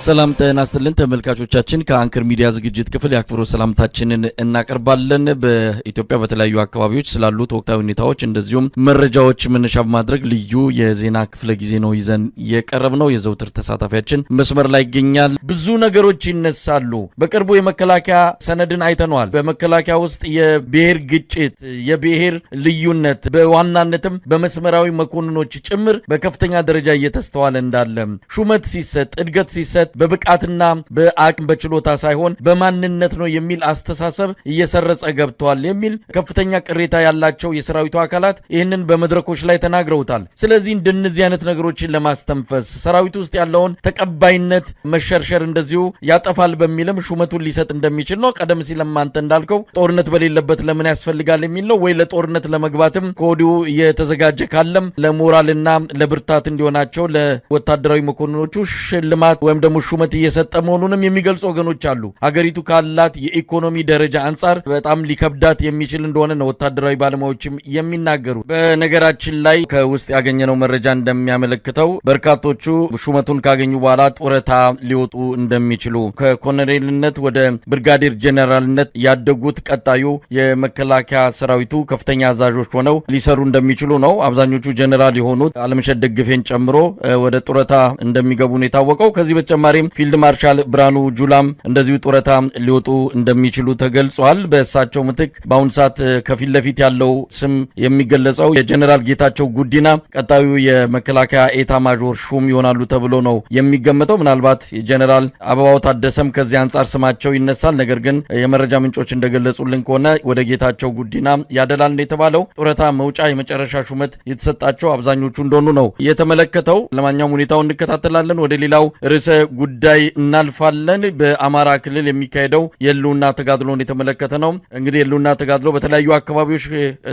ሰላም ጤና ይስጥልን ተመልካቾቻችን ከአንከር ሚዲያ ዝግጅት ክፍል ያክብሮ ሰላምታችንን እናቀርባለን። በኢትዮጵያ በተለያዩ አካባቢዎች ስላሉት ወቅታዊ ሁኔታዎች እንደዚሁም መረጃዎች መነሻ በማድረግ ልዩ የዜና ክፍለ ጊዜ ነው ይዘን የቀረብነው። የዘውትር ተሳታፊያችን መስመር ላይ ይገኛል። ብዙ ነገሮች ይነሳሉ። በቅርቡ የመከላከያ ሰነድን አይተነዋል። በመከላከያ ውስጥ የብሔር ግጭት፣ የብሔር ልዩነት በዋናነትም በመስመራዊ መኮንኖች ጭምር በከፍተኛ ደረጃ እየተስተዋለ እንዳለ ሹመት ሲሰጥ እድገት ሲሰጥ በብቃትና በአቅም በችሎታ ሳይሆን በማንነት ነው የሚል አስተሳሰብ እየሰረጸ ገብቷል የሚል ከፍተኛ ቅሬታ ያላቸው የሰራዊቱ አካላት ይህንን በመድረኮች ላይ ተናግረውታል። ስለዚህ እንደነዚህ አይነት ነገሮችን ለማስተንፈስ ሰራዊቱ ውስጥ ያለውን ተቀባይነት መሸርሸር እንደዚሁ ያጠፋል በሚልም ሹመቱን ሊሰጥ እንደሚችል ነው። ቀደም ሲል አንተ እንዳልከው ጦርነት በሌለበት ለምን ያስፈልጋል የሚል ነው ወይ ለጦርነት ለመግባትም ከወዲሁ የተዘጋጀ ካለም ለሞራልና ለብርታት እንዲሆናቸው ለወታደራዊ መኮንኖቹ ሽልማት ወይም ደግሞ ሹመት እየሰጠ መሆኑንም የሚገልጹ ወገኖች አሉ። ሀገሪቱ ካላት የኢኮኖሚ ደረጃ አንጻር በጣም ሊከብዳት የሚችል እንደሆነ ነው ወታደራዊ ባለሙያዎችም የሚናገሩ። በነገራችን ላይ ከውስጥ ያገኘነው መረጃ እንደሚያመለክተው በርካቶቹ ሹመቱን ካገኙ በኋላ ጡረታ ሊወጡ እንደሚችሉ ከኮሎኔልነት ወደ ብርጋዴር ጄኔራልነት ያደጉት ቀጣዩ የመከላከያ ሰራዊቱ ከፍተኛ አዛዦች ሆነው ሊሰሩ እንደሚችሉ ነው። አብዛኞቹ ጄኔራል የሆኑት አለምሸት ደግፌን ጨምሮ ወደ ጡረታ እንደሚገቡ ነው የታወቀው። ከዚህ በተጨማሪም ፊልድ ማርሻል ብርሃኑ ጁላም እንደዚሁ ጡረታ ሊወጡ እንደሚችሉ ተገልጿል። በእሳቸው ምትክ በአሁኑ ሰዓት ከፊት ለፊት ያለው ስም የሚገለጸው የጀነራል ጌታቸው ጉዲና ቀጣዩ የመከላከያ ኤታ ማጆር ሹም ይሆናሉ ተብሎ ነው የሚገመተው። ምናልባት የጀነራል አበባው ታደሰም ከዚህ አንጻር ስማቸው ይነሳል። ነገር ግን የመረጃ ምንጮች እንደገለጹልን ከሆነ ወደ ጌታቸው ጉዲና ያደላል የተባለው ጡረታ መውጫ የመጨረሻ ሹመት የተሰጣቸው አብዛኞቹ እንደሆኑ ነው የተመለከተው። ለማንኛውም ሁኔታውን እንከታተላለን። ወደ ሌላው ርዕሰ ጉዳይ እናልፋለን። በአማራ ክልል የሚካሄደው የህልውና ተጋድሎን የተመለከተ ነው። እንግዲህ የህልውና ተጋድሎ በተለያዩ አካባቢዎች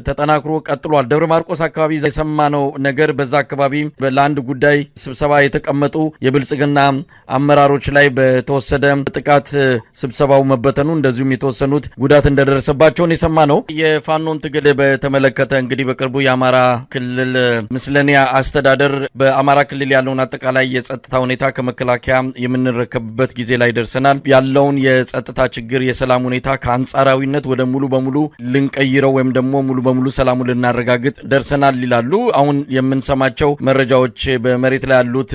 ተጠናክሮ ቀጥሏል። ደብረ ማርቆስ አካባቢ የሰማነው ነገር በዛ አካባቢ ለአንድ ጉዳይ ስብሰባ የተቀመጡ የብልጽግና አመራሮች ላይ በተወሰደ ጥቃት ስብሰባው መበተኑ እንደዚሁም የተወሰኑት ጉዳት እንደደረሰባቸውን የሰማነው። የፋኖን ትግል በተመለከተ እንግዲህ በቅርቡ የአማራ ክልል ምስለኔያ አስተዳደር በአማራ ክልል ያለውን አጠቃላይ የጸጥታ ሁኔታ ከመከላከያ የምንረከብበት ጊዜ ላይ ደርሰናል። ያለውን የጸጥታ ችግር የሰላም ሁኔታ ከአንጻራዊነት ወደ ሙሉ በሙሉ ልንቀይረው ወይም ደግሞ ሙሉ በሙሉ ሰላሙን ልናረጋግጥ ደርሰናል ይላሉ። አሁን የምንሰማቸው መረጃዎች በመሬት ላይ ያሉት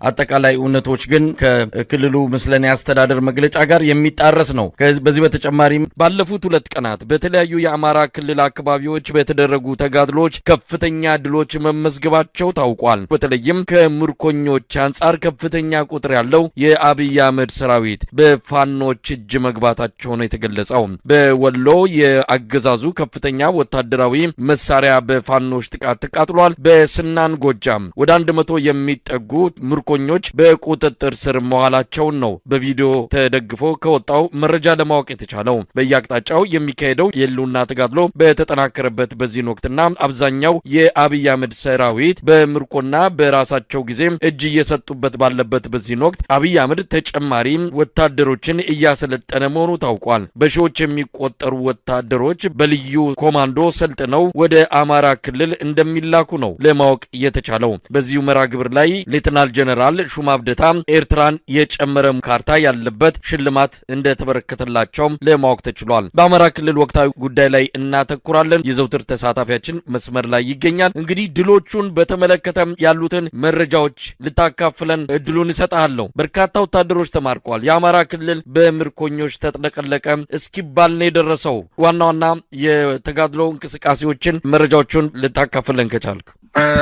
አጠቃላይ እውነቶች ግን ከክልሉ ምስለኔ አስተዳደር መግለጫ ጋር የሚጣረስ ነው። በዚህ በተጨማሪም ባለፉት 2 ቀናት በተለያዩ የአማራ ክልል አካባቢዎች በተደረጉ ተጋድሎች ከፍተኛ ድሎች መመዝገባቸው ታውቋል። በተለይም ከምርኮኞች አንጻር ከፍተኛ ቁጥር ያለው የአብይ አህመድ ሰራዊት በፋኖች እጅ መግባታቸው ነው የተገለጸው። በወሎ የአገዛዙ ከፍተኛ ወታደራዊ መሳሪያ በፋኖች ጥቃት ተቃጥሏል። በስናን ጎጃም ወደ 100 የሚጠጉ ምርኮኞች በቁጥጥር ስር መዋላቸውን ነው በቪዲዮ ተደግፎ ከወጣው መረጃ ለማወቅ የተቻለው። በየአቅጣጫው የሚካሄደው የህልውና ተጋድሎ በተጠናከረበት በዚህ ወቅትና አብዛኛው የአብይ አህመድ ሰራዊት በምርኮና በራሳቸው ጊዜ እጅ እየሰጡበት ባለበት በዚህ ወቅት አብይ አህመድ ተጨማሪ ወታደሮችን እያሰለጠነ መሆኑ ታውቋል። በሺዎች የሚቆጠሩ ወታደሮች በልዩ ኮማንዶ ሰልጥነው ወደ አማራ ክልል እንደሚላኩ ነው ለማወቅ የተቻለው። በዚሁ መርሃ ግብር ላይ ሌተናል ጀነራል ሹማ አብደታ ኤርትራን የጨመረ ካርታ ያለበት ሽልማት እንደተበረከተላቸው ለማወቅ ተችሏል። በአማራ ክልል ወቅታዊ ጉዳይ ላይ እናተኩራለን። የዘውትር ተሳታፊያችን መስመር ላይ ይገኛል። እንግዲህ ድሎቹን በተመለከተ ያሉትን መረጃዎች ልታካፍለን እድሉን እሰጣለሁ። በርካታ ወታደሮች ተማርከዋል። የአማራ ክልል በምርኮኞች ተጥለቀለቀ እስኪባል ነው የደረሰው። ዋና ዋና የተጋድሎ እንቅስቃሴዎችን መረጃዎቹን ልታካፍለን ከቻልክ።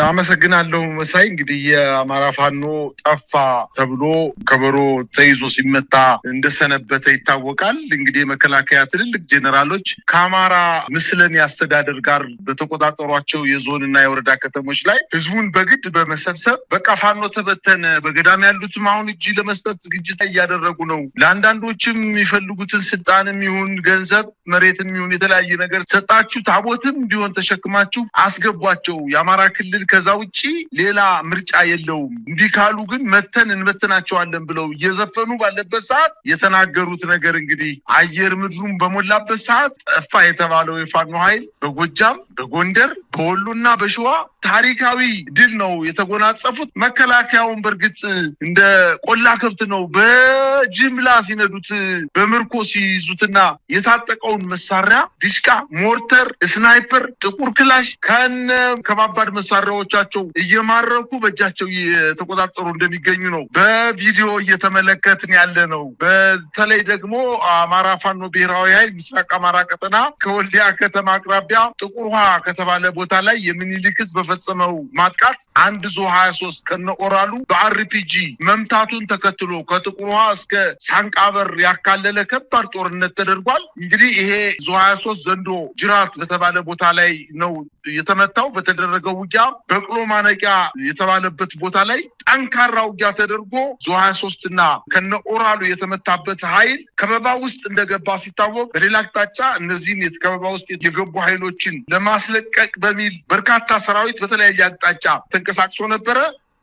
አመሰግናለሁ መሳይ። እንግዲህ የአማራ ፋኖ ጠፋ ተብሎ ከበሮ ተይዞ ሲመታ እንደሰነበተ ይታወቃል። እንግዲህ የመከላከያ ትልልቅ ጄኔራሎች ከአማራ ምስለኔ አስተዳደር ጋር በተቆጣጠሯቸው የዞንና የወረዳ ከተሞች ላይ ህዝቡን በግድ በመሰብሰብ በቃ ፋኖ ተበተነ፣ በገዳም ያሉትም አሁን እጅ ለመስጠት ዝግጅት እያደረጉ ነው፣ ለአንዳንዶችም የሚፈልጉትን ስልጣንም ይሁን ገንዘብ መሬትም ይሁን የተለያየ ነገር ሰጣችሁ፣ ታቦትም ቢሆን ተሸክማችሁ አስገቧቸው፣ የአማራ ክልል ከዛ ውጪ ሌላ ምርጫ የለውም እንዲካሉ ግን መተን እንበትናቸዋለን ብለው እየዘፈኑ ባለበት ሰዓት የተናገሩት ነገር እንግዲህ አየር ምድሩን በሞላበት ሰዓት ጠፋ የተባለው የፋኖ ኃይል በጎጃም በጎንደር በወሎና በሸዋ ታሪካዊ ድል ነው የተጎናጸፉት። መከላከያውን በርግጥ እንደ ቆላ ከብት ነው በጅምላ ሲነዱት በምርኮ ሲይዙትና የታጠቀውን መሳሪያ ዲሽቃ፣ ሞርተር፣ ስናይፐር፣ ጥቁር ክላሽ ከነ ከባባድ መሳሪያዎቻቸው እየማረኩ በእጃቸው የተቆጣጠሩ እንደሚገኙ ነው በቪዲዮ እየተመለከትን ያለ ነው። በተለይ ደግሞ አማራ ፋኖ ብሔራዊ ኃይል ምስራቅ አማራ ቀጠና ከወልዲያ ከተማ አቅራቢያ ጥቁር ውሃ ከተባለ ቦታ ላይ የሚኒሊክ ህዝብ በፈጸመው ማጥቃት አንድ ዞ 23 ከነ ኦራሉ በአርፒጂ መምታቱን ተከትሎ ከጥቁር ውሃ እስከ ሳንቃበር ያካለለ ከባድ ጦርነት ተደርጓል። እንግዲህ ይሄ ዞ 23 ዘንዶ ጅራት በተባለ ቦታ ላይ ነው የተመታው። በተደረገው ውጊያ በቅሎ ማነቂያ የተባለበት ቦታ ላይ ጠንካራ ውጊያ ተደርጎ ዞ 23 እና ከነ ኦራሉ የተመታበት ኃይል ከበባ ውስጥ እንደገባ ሲታወቅ፣ በሌላ አቅጣጫ እነዚህን ከበባ ውስጥ የገቡ ኃይሎችን ለማስለቀቅ በሚል በርካታ ሰራዊት በተለያየ አቅጣጫ ተንቀሳቅሶ ነበረ።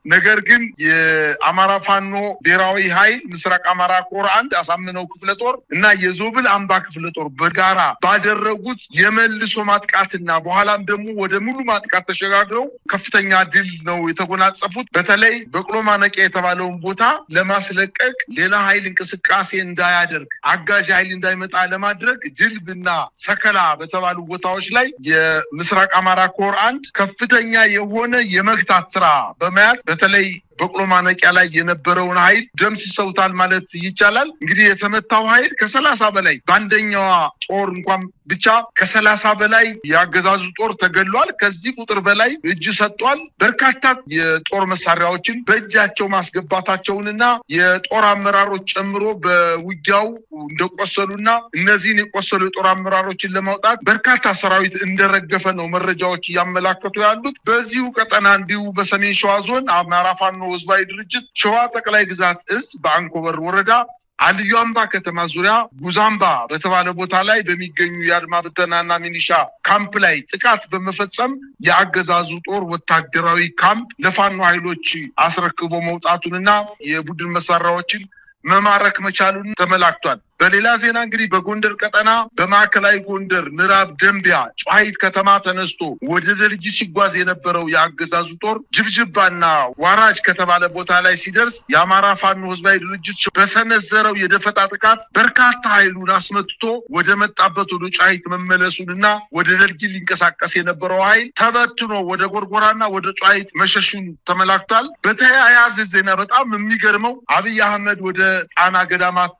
ነገር ግን የአማራ ፋኖ ብሔራዊ ኃይል ምስራቅ አማራ ኮር 1 አሳምነው ክፍለ ጦር እና የዞብል አምባ ክፍለ ጦር በጋራ ባደረጉት የመልሶ ማጥቃትና በኋላም ደግሞ ወደ ሙሉ ማጥቃት ተሸጋግረው ከፍተኛ ድል ነው የተጎናጸፉት። በተለይ በቅሎ ማነቂያ የተባለውን ቦታ ለማስለቀቅ ሌላ ኃይል እንቅስቃሴ እንዳያደርግ አጋዥ ኃይል እንዳይመጣ ለማድረግ ድልብና ሰከላ በተባሉ ቦታዎች ላይ የምስራቅ አማራ ኮር 1 ከፍተኛ የሆነ የመግታት ስራ በመያዝ በተለይ በቅሎ ማነቂያ ላይ የነበረውን ኃይል ደምስሰውታል ማለት ይቻላል። እንግዲህ የተመታው ኃይል ከ30 በላይ በአንደኛው ጦር እንኳን ብቻ ከ30 በላይ ያገዛዙ ጦር ተገሏል። ከዚህ ቁጥር በላይ እጅ ሰጥቷል። በርካታ የጦር መሳሪያዎችን በእጃቸው ማስገባታቸውንና የጦር አመራሮች ጨምሮ በውጊያው እንደቆሰሉና እነዚህን የቆሰሉ የጦር አመራሮችን ለማውጣት በርካታ ሰራዊት እንደረገፈ ነው መረጃዎች እያመላከቱ ያሉት። በዚሁ ቀጠና እንዲሁ በሰሜን ሸዋ ዞን አማራ ፋኖ ህዝባዊ ድርጅት ሸዋ ጠቅላይ ግዛት እዝ በአንኮበር ወረዳ አልዩ አምባ ከተማ ዙሪያ ጉዛምባ በተባለ ቦታ ላይ በሚገኙ የአድማ ብተናና ሚኒሻ ካምፕ ላይ ጥቃት በመፈጸም የአገዛዙ ጦር ወታደራዊ ካምፕ ለፋኖ ኃይሎች አስረክቦ መውጣቱንና የቡድን መሳሪያዎችን መማረክ መቻሉን ተመላክቷል። በሌላ ዜና እንግዲህ በጎንደር ቀጠና በማዕከላዊ ጎንደር ምዕራብ ደንቢያ ጨዋሂት ከተማ ተነስቶ ወደ ደልጊ ሲጓዝ የነበረው የአገዛዙ ጦር ጅብጅባና ዋራጅ ከተባለ ቦታ ላይ ሲደርስ የአማራ ፋኖ ህዝባዊ ድርጅት በሰነዘረው የደፈጣ ጥቃት በርካታ ኃይሉን አስመትቶ ወደ መጣበት ወደ ጨዋሂት መመለሱንና ወደ ደልጊ ሊንቀሳቀስ የነበረው ኃይል ተበትኖ ወደ ጎርጎራና ወደ ጨዋሂት መሸሹን ተመላክቷል። በተያያዘ ዜና በጣም የሚገርመው አብይ አህመድ ወደ ጣና ገዳማት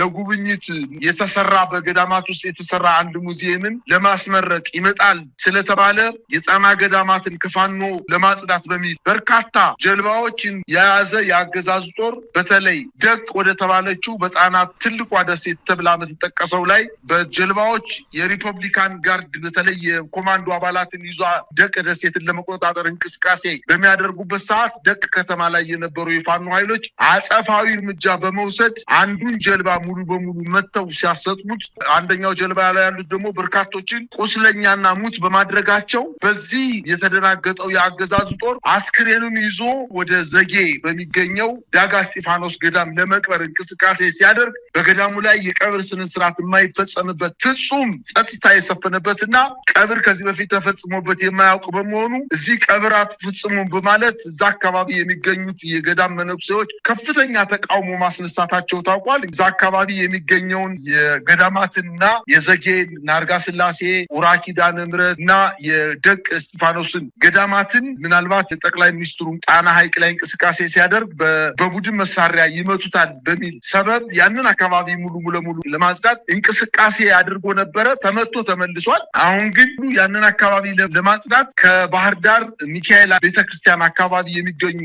ለጉብኝት የተሰራ በገዳማት ውስጥ የተሰራ አንድ ሙዚየምን ለማስመረቅ ይመጣል ስለተባለ የጣና ገዳማትን ከፋኖ ለማጽዳት በሚል በርካታ ጀልባዎችን የያዘ የአገዛዙ ጦር በተለይ ደቅ ወደ ተባለችው በጣና ትልቋ ደሴት ተብላ የምትጠቀሰው ላይ በጀልባዎች የሪፐብሊካን ጋርድ በተለይ የኮማንዶ አባላትን ይዟ ደቅ ደሴትን ለመቆጣጠር እንቅስቃሴ በሚያደርጉበት ሰዓት ደቅ ከተማ ላይ የነበሩ የፋኖ ኃይሎች አጸፋዊ እርምጃ በመውሰድ አንዱን ጀልባ ሙሉ በሙሉ መተው ሲያሰጥሙት አንደኛው ጀልባ ላይ ያሉት ደግሞ በርካቶችን ቁስለኛና ሙት በማድረጋቸው በዚህ የተደናገጠው የአገዛዙ ጦር አስክሬኑን ይዞ ወደ ዘጌ በሚገኘው ዳጋ እስጢፋኖስ ገዳም ለመቅበር እንቅስቃሴ ሲያደርግ በገዳሙ ላይ የቀብር ስነ ስርዓት የማይፈጸምበት ፍጹም ጸጥታ የሰፈነበትና ቀብር ከዚህ በፊት ተፈጽሞበት የማያውቅ በመሆኑ እዚህ ቀብር አትፈጽሙ በማለት እዛ አካባቢ የሚገኙት የገዳም መነኩሴዎች ከፍተኛ ተቃውሞ ማስነሳታቸው ታውቋል። እዛ አካባቢ የሚገኘውን የገዳማትና የዘጌን ናርጋ ስላሴ ኡራኪዳን ምረትና የደቅ እስጢፋኖስን ገዳማትን ምናልባት ጠቅላይ ሚኒስትሩ ጣና ሐይቅ ላይ እንቅስቃሴ ሲያደርግ በቡድን መሳሪያ ይመቱታል በሚል ሰበብ ያንን አካባቢ ሙሉ ለሙሉ ለማጽዳት እንቅስቃሴ አድርጎ ነበረ። ተመቶ ተመልሷል። አሁን ግን ያንን አካባቢ ለማጽዳት ከባህር ዳር ሚካኤል ቤተክርስቲያን አካባቢ የሚገኙ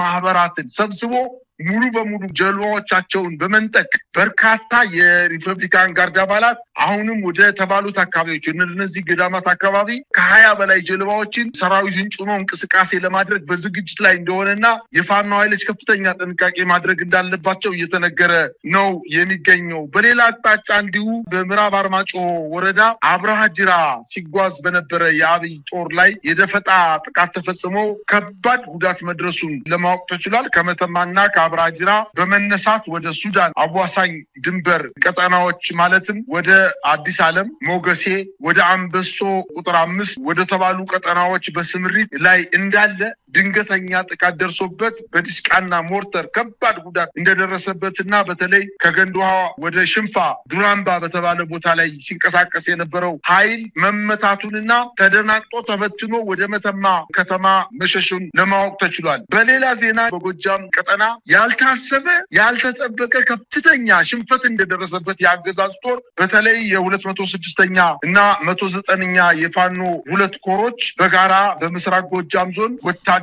ማህበራትን ሰብስቦ ሙሉ በሙሉ ጀልባዎቻቸውን በመንጠቅ በርካታ የሪፐብሊካን ጋርድ አባላት አሁንም ወደ ተባሉት አካባቢዎች እነዚህ ገዳማት አካባቢ ከ20 በላይ ጀልባዎችን ሰራዊትን ጭኖ እንቅስቃሴ ለማድረግ በዝግጅት ላይ እንደሆነና የፋኖ ኃይሎች ከፍተኛ ጥንቃቄ ማድረግ እንዳለባቸው እየተነገረ ነው የሚገኘው። በሌላ አቅጣጫ እንዲሁ በምዕራብ አርማጭሆ ወረዳ አብርሃ ጅራ ሲጓዝ በነበረ የአብይ ጦር ላይ የደፈጣ ጥቃት ተፈጽሞ ከባድ ጉዳት መድረሱን ለማወቅ ተችሏል። ከመተማና ከአብርሃ ጅራ በመነሳት ወደ ሱዳን አዋሳኝ ድንበር ቀጠናዎች ማለትም ወደ አዲስ ዓለም፣ ሞገሴ፣ ወደ አንበሶ ቁጥር 5 ወደ ተባሉ ቀጠናዎች በስምሪት ላይ እንዳለ ድንገተኛ ጥቃት ደርሶበት በዲሽቃና ሞርተር ከባድ ጉዳት እንደደረሰበትና በተለይ ከገንዶሃ ወደ ሽንፋ ዱራምባ በተባለ ቦታ ላይ ሲንቀሳቀስ የነበረው ኃይል መመታቱንና ተደናቅጦ ተበትኖ ወደ መተማ ከተማ መሸሹን ለማወቅ ተችሏል። በሌላ ዜና በጎጃም ቀጠና ያልታሰበ ያልተጠበቀ ከፍተኛ ሽንፈት እንደደረሰበት የአገዛዝ ጦር በተለይ የ206ኛ እና 109ኛ የፋኖ ሁለት ኮሮች በጋራ በምስራቅ ጎጃም ዞን ወታደራዊ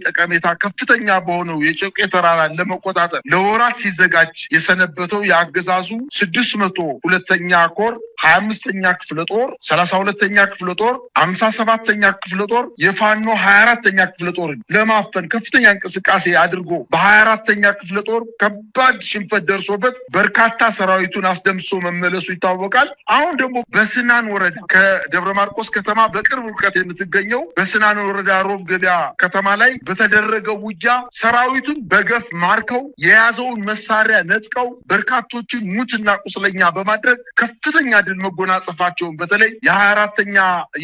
ጠቀሜታ ከፍተኛ በሆነው የጨቄ ተራራን ለመቆጣጠር ለወራት ሲዘጋጅ የሰነበተው የአገዛዙ 602ኛ ኮር 25ኛ ክፍለ ጦር 32ኛ ክፍለ ጦር 57ኛ ክፍለ ጦር የፋኖ 24ኛ ክፍለ ጦርን ለማፈን ከፍተኛ እንቅስቃሴ አድርጎ በ24ኛ ክፍለ ጦር ከባድ ሽንፈት ደርሶበት በርካታ ሰራዊቱን አስደምሶ መመለሱ ይታወቃል። አሁን ደግሞ በስናን ወረዳ ከደብረ ማርቆስ ከተማ በቅርብ ርቀት የምትገኘው በስናን ወረዳ ሮብ ገበያ ከተማ ላይ በተደረገው ውጊያ ሰራዊቱን በገፍ ማርከው የያዘውን መሳሪያ ነጥቀው በርካቶችን ሙትና ቁስለኛ በማድረግ ከፍተኛ ድል መጎናጸፋቸውን በተለይ የ24ኛ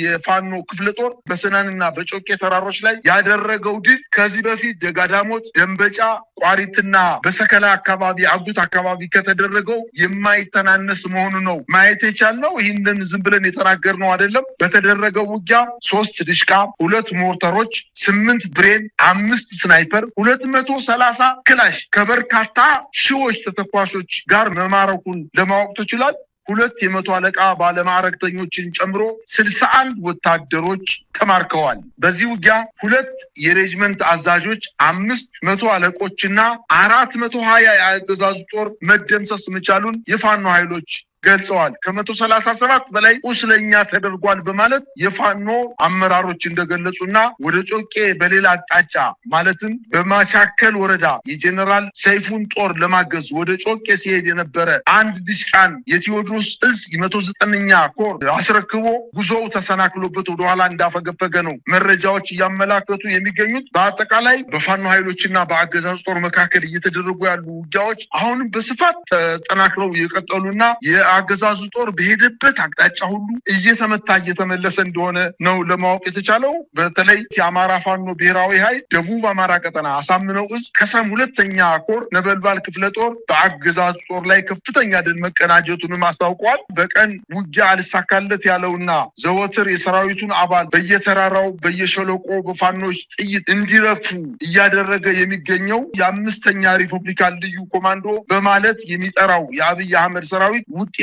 የፋኖ ክፍለ ጦር በስናንና በጮቄ ተራሮች ላይ ያደረገው ድል ከዚህ በፊት ደጋዳሞት፣ ደንበጫ፣ ቋሪትና በሰከላ አካባቢ አጉት አካባቢ ከተደረገው የማይተናነስ መሆኑ ነው ማየት የቻልነው። ይህንን ዝም ብለን የተናገርነው አይደለም። በተደረገው ውጊያ 3 ድሽቃ፣ 2 ሞርተሮች፣ 8 ብሬን፣ 5 ስናይፐር፣ 230 ክላሽ ከበርካታ ሺዎች ተተኳሾች ጋር መማረኩን ለማወቅ ተችሏል። 2 የመቶ አለቃ ባለማዕረግተኞችን ጨምሮ 61 ወታደሮች ተማርከዋል። በዚህ ውጊያ 2 የሬጅመንት አዛዦች፣ 5 መቶ አለቆችና 420 የአገዛዙ ጦር መደምሰስ መቻሉን የፋኖ ኃይሎች ገልጸዋል። ከ137 በላይ ቁስለኛ ተደርጓል በማለት የፋኖ አመራሮች እንደገለጹና ወደ ጮቄ በሌላ አቅጣጫ ማለትም በማቻከል ወረዳ የጀነራል ሰይፉን ጦር ለማገዝ ወደ ጮቄ ሲሄድ የነበረ አንድ ድሽቃን የቴዎድሮስ እዝ 109ኛ ኮር አስረክቦ ጉዞው ተሰናክሎበት ወደኋላ እንዳፈገፈገ ነው መረጃዎች እያመላከቱ የሚገኙት። በአጠቃላይ በፋኖ ኃይሎችና በአገዛዙ ጦር መካከል እየተደረጉ ያሉ ውጊያዎች አሁንም በስፋት ተጠናክረው የቀጠሉና የአገዛዙ ጦር በሄደበት አቅጣጫ ሁሉ እየተመታ እየተመለሰ እንደሆነ ነው ለማወቅ የተቻለው። በተለይ የአማራ ፋኖ ብሔራዊ ኃይል ደቡብ አማራ ቀጠና አሳምነው እዝ ከሰም 2ኛ ኮር ነበልባል ክፍለ ጦር በአገዛዙ ጦር ላይ ከፍተኛ ድል መቀናጀቱንም አስታውቋል። በቀን ውጊያ አልሳካለት ያለውና ዘወትር የሰራዊቱን አባል በየተራራው በየሸለቆ በፋኖች ጥይት እንዲረፉ እያደረገ የሚገኘው የ5ኛ ሪፐብሊካን ልዩ ኮማንዶ በማለት የሚጠራው የአብይ አህመድ ሰራዊት ውጤት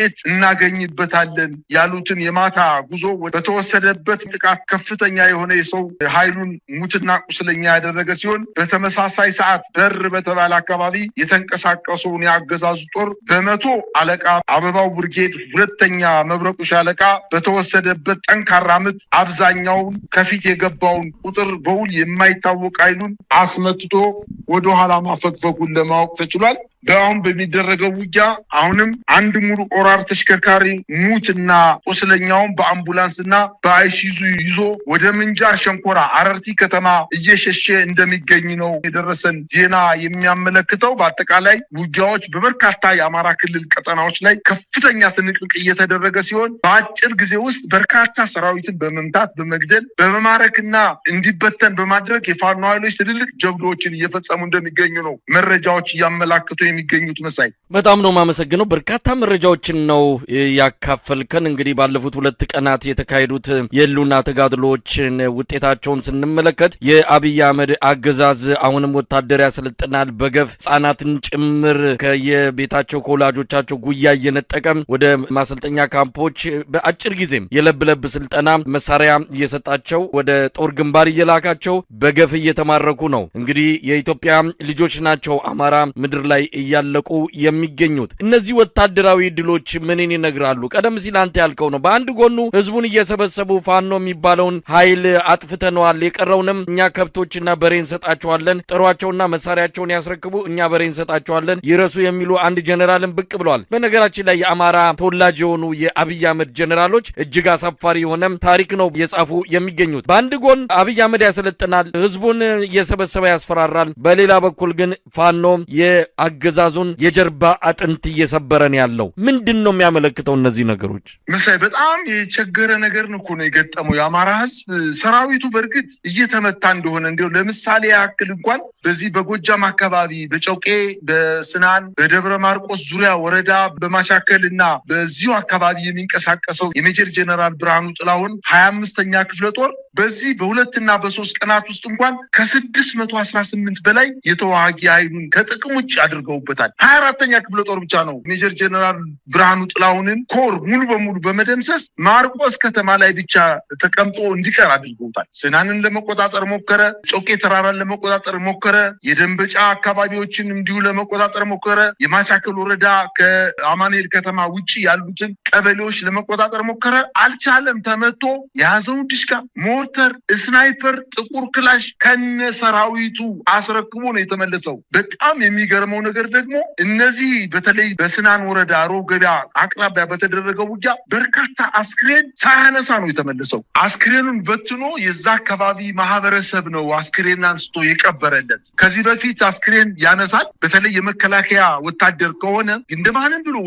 እናገኝበታለን ያሉትን የማታ ጉዞ በተወሰደበት ጥቃት ከፍተኛ የሆነ የሰው ኃይሉን ሙትና ቁስለኛ ያደረገ ሲሆን በተመሳሳይ ሰዓት በር በተባለ አካባቢ የተንቀሳቀሰውን የአገዛዙ ጦር በ100 አለቃ አበባው ብርጌድ 2ኛ መብረቁ ሻለቃ በተወሰደበት ጠንካራ ምት አብዛኛውን ከፊት የገባውን ቁጥር በውል የማይታወቅ ኃይሉን አስመትቶ ወደ ኋላ ማፈግፈጉን ለማወቅ ተችሏል። በአሁን በሚደረገው ውጊያ አሁንም አንድ ሙሉ ኦራር ተሽከርካሪ ሙትና ቁስለኛውን በአምቡላንስና በአይሱዙ ይዞ ወደ ምንጃር ሸንኮራ አረርቲ ከተማ እየሸሸ እንደሚገኝ ነው የደረሰን ዜና የሚያመለክተው። በአጠቃላይ ውጊያዎች በበርካታ የአማራ ክልል ቀጠናዎች ላይ ከፍተኛ ትንቅንቅ እየተደረገ ሲሆን በአጭር ጊዜ ውስጥ በርካታ ሰራዊትን በመምታት በመግደል በመማረክና እንዲበተን በማድረግ የፋኖ ኃይሎች ትልልቅ ጀብዶችን እየፈጸሙ እንደሚገኙ ነው መረጃዎች እያመላክቱ የሚገኙት። መሳይ በጣም ነው የማመሰግነው። በርካታ መረጃዎችን መረጃዎችን ነው ያካፈልከን። እንግዲህ ባለፉት 2 ቀናት የተካሄዱት የሉና ተጋድሎችን ውጤታቸውን ስንመለከት የአብይ አህመድ አገዛዝ አሁንም ወታደር ያሰለጥናል፣ በገፍ ህጻናትን ጭምር ከየቤታቸው ከወላጆቻቸው ጉያ እየነጠቀ ወደ ማሰልጠኛ ካምፖች በአጭር ጊዜም የለብለብ ስልጠና መሳሪያ እየሰጣቸው ወደ ጦር ግንባር እየላካቸው በገፍ እየተማረኩ ነው። እንግዲህ የኢትዮጵያ ልጆች ናቸው አማራ ምድር ላይ እያለቁ የሚገኙት። እነዚህ ወታደራዊ ድሎች ምንን ይነግራሉ? ቀደም ሲል አንተ ያልከው ነው። በአንድ ጎኑ ህዝቡን እየሰበሰቡ ፋኖ የሚባለውን ኃይል አጥፍተነዋል፣ የቀረውንም እኛ ከብቶችና በሬ እንሰጣቸዋለን፣ ጥሯቸውና መሳሪያቸውን ያስረክቡ፣ እኛ በሬ እንሰጣቸዋለን ይረሱ የሚሉ አንድ ጀነራልን ብቅ ብለዋል። በነገራችን ላይ የአማራ ተወላጅ የሆኑ የአብይ አህመድ ጀነራሎች እጅግ አሳፋሪ የሆነ ታሪክ ነው የጻፉ የሚገኙት። በአንድ ጎን አብይ አህመድ ያሰለጥናል፣ ህዝቡን እየሰበሰበ ያስፈራራል። በሌላ በኩል ግን ፋኖ የአገዛዙን የጀርባ አጥንት እየሰበረን ያለው ምንድነው የሚያመለክተው? እነዚህ ነገሮች መሳይ በጣም የቸገረ ነገር ነው የገጠመው የአማራ ህዝብ። ሰራዊቱ በእርግጥ እየተመታ እንደሆነ እንዲሁ ለምሳሌ ያክል እንኳን በዚህ በጎጃም አካባቢ በጨውቄ፣ በስናን፣ በደብረ ማርቆስ ዙሪያ ወረዳ በማሻከልና በዚሁ አካባቢ የሚንቀሳቀሰው የሜጀር ጀነራል ብርሃኑ ጥላሁን 25ኛ ክፍለ ጦር በዚህ በ2 እና በ3 ቀናት ውስጥ እንኳን ከ618 በላይ የተዋጊ ኃይሉን ከጥቅም ውጭ አድርገውበታል። 24ኛ ክፍለ ጦር ብቻ ነው ሜጀር ጀነራል ብርሃኑ ጥላሁንን ኮር ሙሉ በሙሉ በመደምሰስ ማርቆስ ከተማ ላይ ብቻ ተቀምጦ እንዲቀር አድርገውታል። ስናንን ለመቆጣጠር ሞከረ፣ ጮቄ ተራራን ለመቆጣጠር ሞከረ፣ የደንበጫ አካባቢዎችን እንዲሁ ለመቆጣጠር ሞከረ፣ የማቻከል ወረዳ ከአማኑኤል ከተማ ውጪ ያሉትን ቀበሌዎች ለመቆጣጠር ሞከረ፣ አልቻለም። ተመቶ የያዘውን ዲሽካ፣ ሞርተር፣ ስናይፐር፣ ጥቁር ክላሽ ከነ ሰራዊቱ አስረክቦ ነው የተመለሰው። በጣም የሚገርመው ነገር ደግሞ እነዚህ በተለይ በስናን ወረዳ ሮብ ገበያ አቅራቢያ በተደረገው ውጊያ በርካታ አስክሬን ሳያነሳ ነው የተመለሰው። አስክሬኑን በትኖ የዛ አካባቢ ማህበረሰብ ነው አስክሬን አንስቶ የቀበረለት። ከዚህ በፊት አስክሬን ያነሳል። በተለይ የመከላከያ ወታደር ከሆነ እንደማንም ብሎ